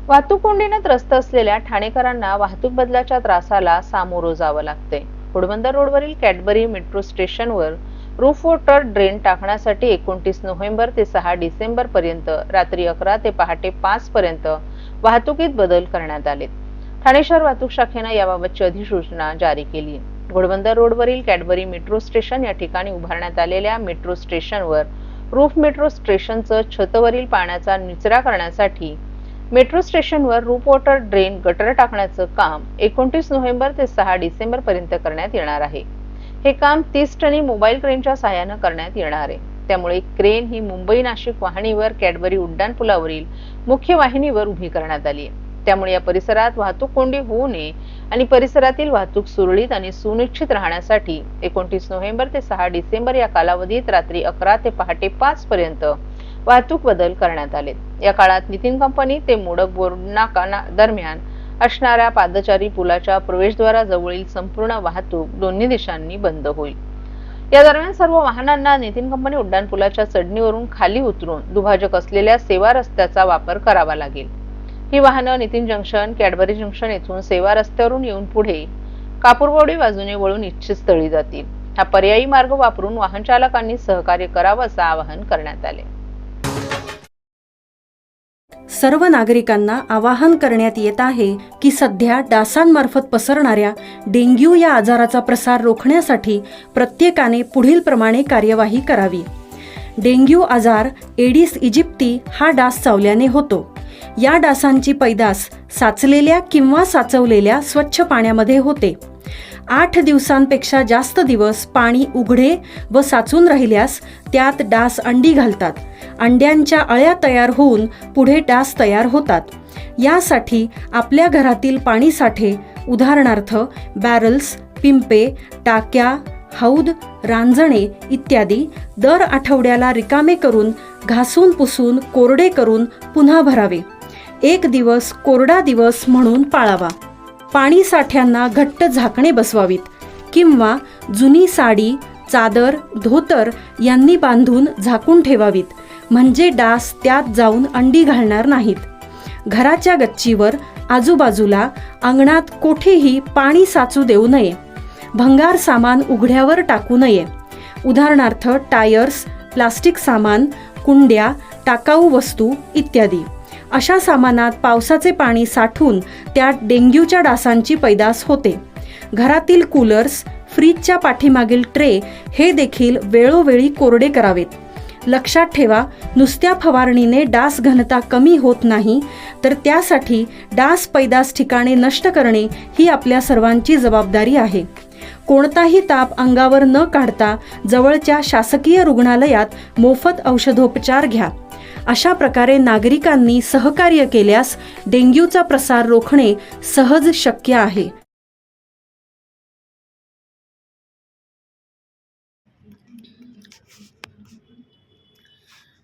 वाहतूक कोंडीने त्रस्त असलेल्या ठाणेकरांना वाहतूक बदलाच्या त्रासाला सामोरं जावं लागतंय. घोडबंदर रोडवरील कॅडबरी मेट्रो स्टेशनवर रूफ वॉटर ड्रेन टाकण्यासाठी 29 नोव्हेंबर ते 6 डिसेंबर पर्यंत रात्री 11 ते पहाटे 5 पर्यंत वाहतुकीत बदल करण्यात आले. ठाणे शहर वाहतूक शाखेनं याबाबतची अधिसूचना जारी केली. घोडबंदर रोडवरील कॅडबरी मेट्रो स्टेशन या ठिकाणी उभारण्यात आलेल्या मेट्रो स्टेशनवर रूफ मेट्रो स्टेशनचं छतावरील पाण्याचा निचरा करण्यासाठी मेट्रो स्टेशनवर रूफ वॉटर ड्रेन गटर टाकण्याचं काम 29 नोव्हेंबर ते 6 डिसेंबर पर्यंत करण्यात येणार आहे. हे काम 30 टनी मोबाईल क्रेनच्या सहाय्यानं करण्यात येणार आहे. त्यामुळे क्रेन ही मुंबई नाशिक वाहिनीवर कॅडबरी उड्डाणपुलावरील मुख्य वाहिनीवर उभी करण्यात आली आहे. त्यामुळे या परिसरात वाहतूक कोंडी होऊ नये आणि परिसरातील वाहतूक सुरळीत आणि सुनिश्चित राहण्यासाठी 29 नोव्हेंबर ते 6 डिसेंबर या कालावधीत रात्री 11 ते पहाटे 5 पर्यंत वाहतूक बदल करण्यात आले. या काळात नितीन कंपनी ते मोडक बोर्ड नाका दरम्यान असणाऱ्या पादचारी पुलाच्या प्रवेशद्वाराजवळील संपूर्ण वाहतूक दोन्ही दिशांनी बंद होईल. या दरम्यान सर्व वाहनांना नितीन कंपनी उड्डाणपुलाच्या चढणीवरून खाली उतरून दुभाजक असलेल्या सेवा रस्त्याचा वापर करावा लागेल. ही वाहनं नितीन जंक्शन, कॅडबरी जंक्शन येथून सेवा रस्त्यावरून येऊन पुढे कापूरवाडी बाजूने वळून इच्छित स्थळी जातील. हा पर्यायी मार्ग वापरून वाहन चालकांनी सहकार्य करावं असं आवाहन करण्यात आले. सर्व नागरिकांना आवाहन करण्यात येत आहे की सध्या डासांमार्फत पसरणाऱ्या डेंग्यू या आजाराचा प्रसार रोखण्यासाठी प्रत्येकाने पुढीलप्रमाणे कार्यवाही करावी. डेंग्यू आजार एडिस इजिप्ती हा डास चावल्याने होतो. या डासांची पैदास साचलेल्या किंवा साचवलेल्या स्वच्छ पाण्यामध्ये होते. 8 दिवसांपेक्षा जास्त दिवस पाणी उघडे व साचून राहिल्यास त्यात डास अंडी घालतात. अंड्यांच्या अळ्या तयार होऊन पुढे डास तयार होतात. यासाठी आपल्या घरातील पाणीसाठे उदाहरणार्थ बॅरल्स, पिंपे, टाक्या, हौद, रांजणे इत्यादी दर आठवड्याला रिकामे करून घासून पुसून कोरडे करून पुन्हा भरावे. 1 दिवस कोरडा दिवस म्हणून पाळावा. पाणी साठ्यांना घट्ट झाकणे बसवावीत किंवा जुनी साडी, चादर, धोतर यांनी बांधून झाकून ठेवावीत, म्हणजे डास त्यात जाऊन अंडी घालणार नाहीत. घराच्या गच्चीवर, आजूबाजूला, अंगणात कोठेही पाणी साचू देऊ नये. भंगार सामान उघड्यावर टाकू नये. उदाहरणार्थ टायर्स, प्लास्टिक सामान, कुंड्या, टाकाऊ वस्तू इत्यादी. अशा सामानात पावसाचे पाणी साठून त्यात डेंग्यूच्या डासांची पैदास होते. घरातील कूलर्स, फ्रीजच्या पाठीमागील ट्रे हे देखील वेळोवेळी कोरडे करावेत. लक्षात ठेवा, नुसत्या फवारणीने डास घनता कमी होत नाही, तर त्यासाठी डास पैदास ठिकाणे नष्ट करणे ही आपल्या सर्वांची जबाबदारी आहे. कोणताही ताप अंगावर न काढता जवळच्या शासकीय रुग्णालयात मोफत औषधोपचार घ्या. अशा प्रकारे नागरिकांनी सहकार्य केल्यास डेंग्यूचा प्रसार रोखणे सहज शक्य आहे.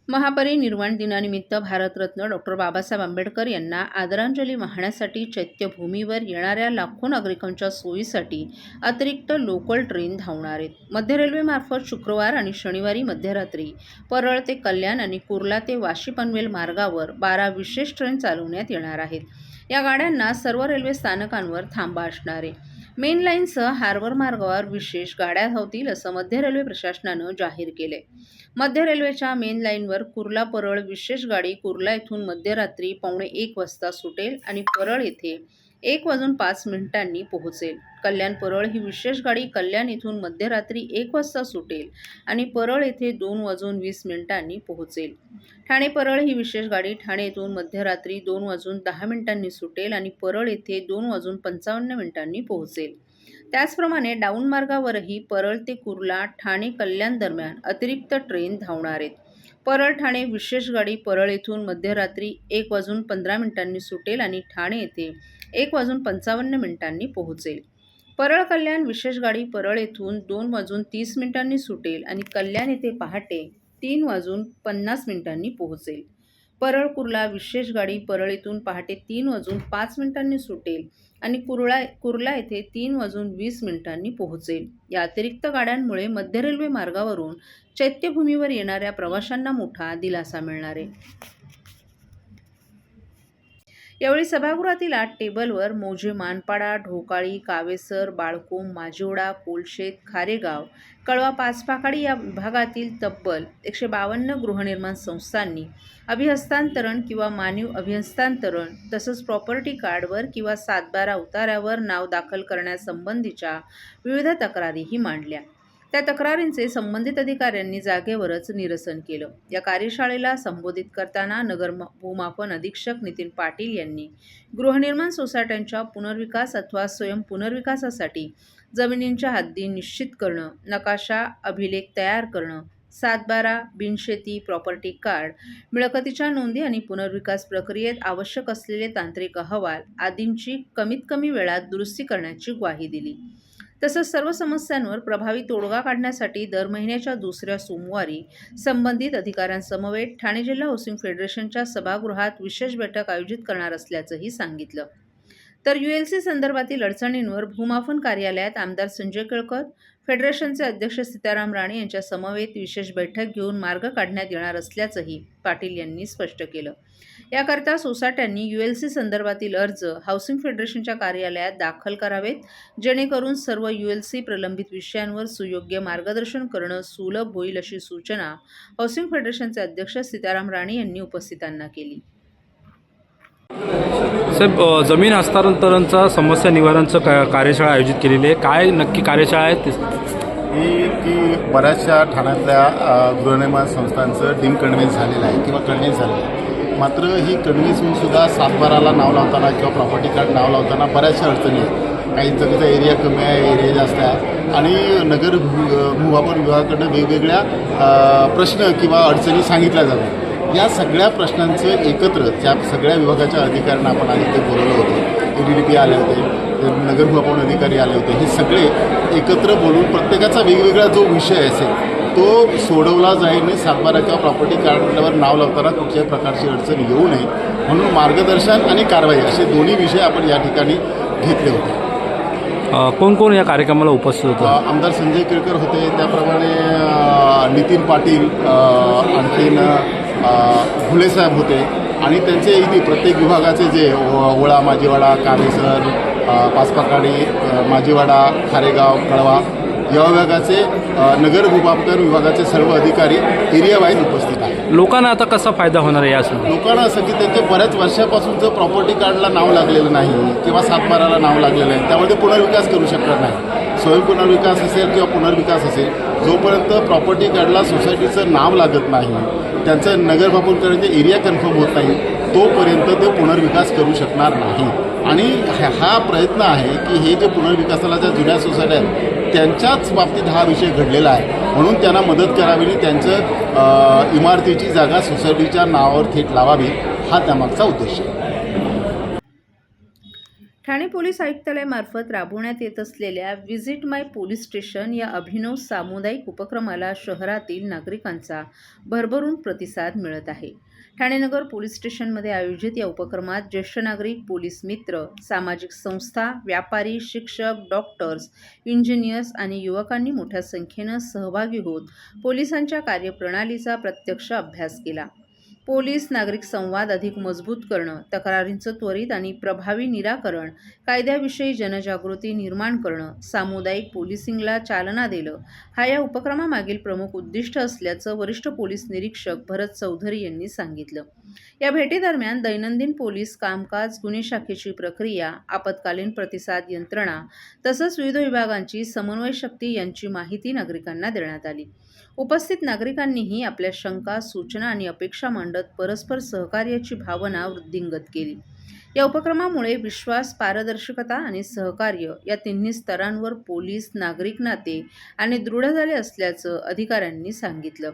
महापरिनिर्वाण दिनानिमित्त भारतरत्न डॉ. बाबासाहेब आंबेडकर यांना आदरांजली वाहण्यासाठी चैत्यभूमीवर येणाऱ्या लाखो नागरिकांच्या सोयीसाठी अतिरिक्त लोकल ट्रेन धावणार आहेत. मध्य रेल्वेमार्फत शुक्रवार आणि शनिवारी मध्यरात्री परळ ते कल्याण आणि कुर्ला ते वाशी पनवेल मार्गावर 12 विशेष ट्रेन चालवण्यात येणार आहेत. या गाड्यांना सर्व रेल्वे स्थानकांवर थांबा असणार आहे. मेन लाईनसह हार्बर मार्गावर विशेष गाड्या धावतील असं मध्य रेल्वे प्रशासनानं जाहीर केलंय. मध्य रेल्वेच्या मेन लाईनवर कुर्ला परळ विशेष गाडी कुर्ला येथून मध्यरात्री 1:15 वाजता सुटेल आणि परळ येथे 1:05 पोहोचेल. कल्याण परळ ही विशेष गाडी कल्याण येथून मध्यरात्री 1 वाजता सुटेल आणि परळ येथे 2:20 पोहोचेल. ठाणे परळ ही विशेष गाडी ठाणे येथून मध्यरात्री 2:10 सुटेल आणि परळ येथे 2:55 पोहोचेल. त्याचप्रमाणे डाऊन मार्गावरही परळ ते कुर्ला, ठाणे, कल्याण दरम्यान अतिरिक्त ट्रेन धावणार आहेत. परळ ठाणे विशेष गाडी परळ येथून मध्यरात्री 1:15 सुटेल आणि ठाणे येथे 1:55 पोहोचेल. परळ कल्याण विशेष गाडी परळ येथून 2:30 सुटेल आणि कल्याण येथे पहाटे 3:50 पोहोचेल. परळ कुर्ला विशेष गाडी परळ येथून पहाटे 3:05 सुटेल आणि कुर्ला येथे 3:20 पोहोचेल. या अतिरिक्त गाड्यांमुळे मध्य रेल्वे मार्गावरून चैत्यभूमीवर येणाऱ्या प्रवाशांना मोठा दिलासा मिळणार आहे. यावेळी सभागृहातील 8 टेबलवर मोजे, मानपाडा, ढोकाळी, कावेसर, बाळकोंब, माजिवडा, कोलशेत, खारेगाव, कळवा, पाचपाकाडी या विभागातील तब्बल 152 गृहनिर्माण संस्थांनी अभिहस्तांतरण किंवा मानीव अभिहस्तांतरण तसंच प्रॉपर्टी कार्डवर किंवा 7/12 उताऱ्यावर नाव दाखल करण्यासंबंधीच्या विविध तक्रारीही मांडल्या. त्या तक्रारींचे संबंधित अधिकाऱ्यांनी जागेवरच निरसन केलं. या कार्यशाळेला संबोधित करताना नगर भूमापन अधीक्षक नितीन पाटील यांनी गृहनिर्माण सोसायट्यांच्या पुनर्विकास अथवा स्वयं पुनर्विकासासाठी जमिनींच्या हद्दी निश्चित करणं, नकाशा अभिलेख तयार करणं, 7/12, बिनशेती, प्रॉपर्टी कार्ड, मिळकतीच्या नोंदी आणि पुनर्विकास प्रक्रियेत आवश्यक असलेले तांत्रिक अहवाल आदींची कमीत कमी वेळात दुरुस्ती करण्याची ग्वाही दिली. तसंच सर्व समस्यांवर प्रभावी तोडगा काढण्यासाठी दर महिन्याच्या दुसऱ्या सोमवारी संबंधित अधिकाऱ्यांसमवेत ठाणे जिल्हा हाऊसिंग फेडरेशनच्या सभागृहात विशेष बैठक आयोजित करणार असल्याचंही सांगितलं. तर ULC संदर्भातील अडचणींवर भूमापन कार्यालयात आमदार संजय केळकर, फेडरेशनचे अध्यक्ष सीताराम राणे यांच्या समवेत विशेष बैठक घेऊन मार्ग काढण्यात येणार असल्याचंही पाटील यांनी स्पष्ट केलं. याकरता सोसायट्यांनी ULC संदर्भातील अर्ज हाऊसिंग फेडरेशनच्या कार्यालयात दाखल करावेत, जेणेकरून सर्व ULC प्रलंबित विषयांवर सुयोग्य मार्गदर्शन करणं सुलभ होईल, अशी सूचना हाऊसिंग फेडरेशनचे अध्यक्ष सीताराम राणे यांनी उपस्थितांना केली. साहेब, जमीन हस्तांतरणचा समस्या निवारणचं कार्यशाळा आयोजित केलेली आहे. काय नक्की कार्यशाळा आहे ती? की बऱ्याचशा ठाण्यातल्या गृहनिर्माण संस्थांचं कन्व्हिन्स झालेलं आहे किंवा कन्व्हिन्स झालेलं आहे. मात्र ही कन्व्हिन्स होऊनसुद्धा 7/12ला नाव लावताना किंवा प्रॉपर्टी कार्ड नाव लावताना बऱ्याचशा अडचणी आहेत. काही जमीचा एरिया कमी आहे, एरिया जास्त आहे आणि नगर भूमापन विभागाकडनं वेगवेगळ्या प्रश्न किंवा अडचणी सांगितल्या जातात. या सगळ्या प्रश्नांचं एकत्र त्या सगळ्या विभागाच्या अधिकाऱ्यांना आपण आधी ते बोलवलं होतं. ADDP आले होते, नगर भूमापन अधिकारी आले होते. हे सगळे एकत्र बोलून प्रत्येकाचा वेगवेगळा जो विषय असेल तो सोडवला जाईल आणि 7/12 किंवा प्रॉपर्टी कार्डवर नाव लावताना कुठल्याही प्रकारची अडचण येऊ नये म्हणून मार्गदर्शन आणि कारवाई असे दोन्ही विषय आपण या ठिकाणी घेतले होते. कोण कोण या कार्यक्रमाला उपस्थित होतं? आमदार संजय केळकर होते, त्याप्रमाणे नितीन पाटील, आणखीन घुलेसाहेब होते आणि त्यांचे इथे प्रत्येक विभागाचे जे ओळा, माजिवाडा, कामेसर, पाचपाकाडी, माजिवाडा, खारेगाव, कळवा या विभागाचे नगर भूमापन विभागाचे सर्व अधिकारी एरिया वाईज उपस्थित आहेत. लोकांना आता कसा फायदा होणार आहे? यासह लोकांना असं की त्यांचे बऱ्याच वर्षापासूनचं प्रॉपर्टी कार्डला नाव लागलेलं नाही किंवा 7/12ला नाव लागलेलं नाही, त्यामध्ये पुनर्विकास करू शकणार नाही. स्वयं पुनर्विकास असेल किंवा पुनर्विकास असेल, जोपर्यंत प्रॉपर्टी कार्डला सोसायटीचं नाव लागत नाही, त्यांचं नगर भूमापन करण्याचे एरिया कन्फर्म होत नाही, तोपर्यंत ते पुनर्विकास करू शकणार नाही. आणि हा प्रयत्न आहे की हे जे पुनर्विकासाला ज्या जुन्या सोसायट्या आहेत त्यांच्याच बाबतीत हा विषय घडलेला आहे, म्हणून त्यांना मदत करावी आणि त्यांचं इमारतीची जागा सोसायटीच्या नावावर थेट लावावी, हा त्यामागचा उद्देश आहे. ठाणे पोलीस आयुक्तालयामार्फत राबवण्यात येत असलेल्या व्हिजिट माय पोलीस स्टेशन या अभिनव सामुदायिक उपक्रमाला शहरातील नागरिकांचा भरभरून प्रतिसाद मिळत आहे. ठाणे नगर पोलीस स्टेशनमध्ये आयोजित या उपक्रमात ज्येष्ठ नागरिक, पोलीस मित्र, सामाजिक संस्था, व्यापारी, शिक्षक, डॉक्टर्स, इंजिनियर्स आणि युवकांनी मोठ्या संख्येनं सहभागी होत पोलिसांच्या कार्यप्रणालीचा प्रत्यक्ष अभ्यास केला. पोलीस नागरिक संवाद अधिक मजबूत करणं, तक्रारींचं त्वरित आणि प्रभावी निराकरण, कायद्याविषयी जनजागृती निर्माण करणं, सामुदायिक पोलिसिंगला चालना देणं हा या उपक्रमामागील प्रमुख उद्दिष्ट असल्याचं वरिष्ठ पोलीस निरीक्षक भरत चौधरी यांनी सांगितलं. या भेटीदरम्यान दैनंदिन पोलीस कामकाज, गुन्हे शाखेची प्रक्रिया, आपत्कालीन प्रतिसाद यंत्रणा तसंच विविध विभागांची समन्वय शक्ती यांची माहिती नागरिकांना देण्यात आली. उपस्थित नागरिकांनीही आपल्या शंका, सूचना आणि अपेक्षा मांडत परस्पर सहकार्याची भावना वृद्धिंगत केली. या उपक्रमामुळे विश्वास, पारदर्शकता आणि सहकार्य या तिन्ही स्तरांवर पोलीस नागरिक नाते आणि दृढ झाले असल्याचं अधिकाऱ्यांनी सांगितलं.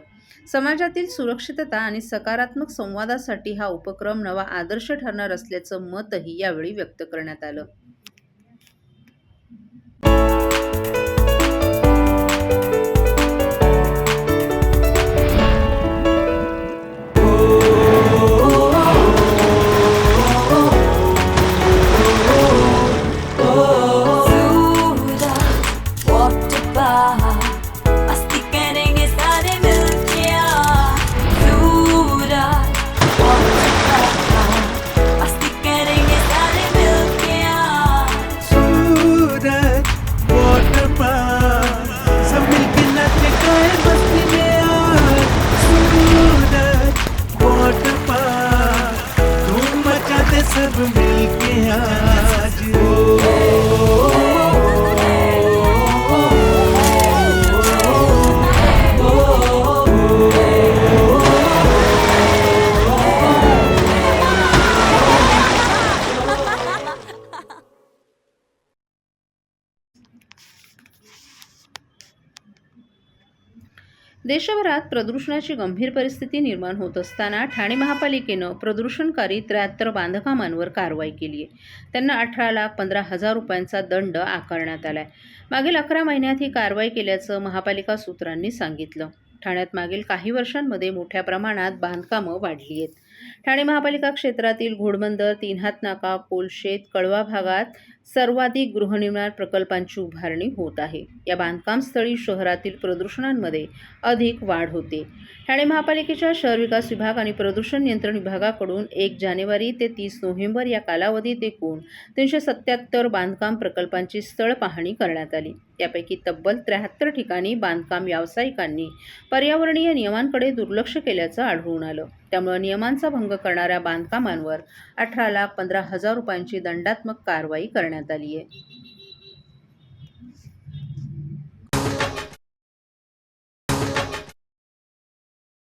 समाजातील सुरक्षितता आणि सकारात्मक संवादासाठी हा उपक्रम नवा आदर्श ठरणार असल्याचं मतही यावेळी व्यक्त करण्यात आलं. Getting देशभरात प्रदूषणाची गंभीर परिस्थिती निर्माण होत असताना ठाणे महापालिकेनं प्रदूषणकारी 73 बांधकामांवर कारवाई केली आहे. त्यांना 18,15,000 रुपयांचा दंड आकारण्यात आला आहे. मागील 11 महिन्यात ही कारवाई केल्याचं महापालिका सूत्रांनी सांगितलं. ठाण्यात मागील काही वर्षांमध्ये मोठ्या प्रमाणात बांधकामं वाढली आहेत. ठाणे महापालिका क्षेत्रातील घोडबंदर, तीनहात नाका, पोलशेत, कळवा भागात सर्वाधिक गृहनिर्माण प्रकल्पांची उभारणी होत आहे. या बांधकामस्थळी शहरातील प्रदूषणांमध्ये अधिक वाढ होते. ठाणे महापालिकेच्या शहर विकास विभाग आणि प्रदूषण नियंत्रण विभागाकडून 1 जानेवारी ते 30 नोव्हेंबर या कालावधीत एकूण 377 बांधकाम प्रकल्पांची स्थळ पाहणी करण्यात आली. यापैकी तब्बल 73 ठिकाणी बांधकाम व्यावसायिकांनी पर्यावरणीय नियमांकडे दुर्लक्ष केल्याचं आढळून आलं. त्यामुळे नियमांचा भंग करणाऱ्या बांधकामांवर 18,15,000 रुपयांची दंडात्मक कारवाई करण्यात आली आहे.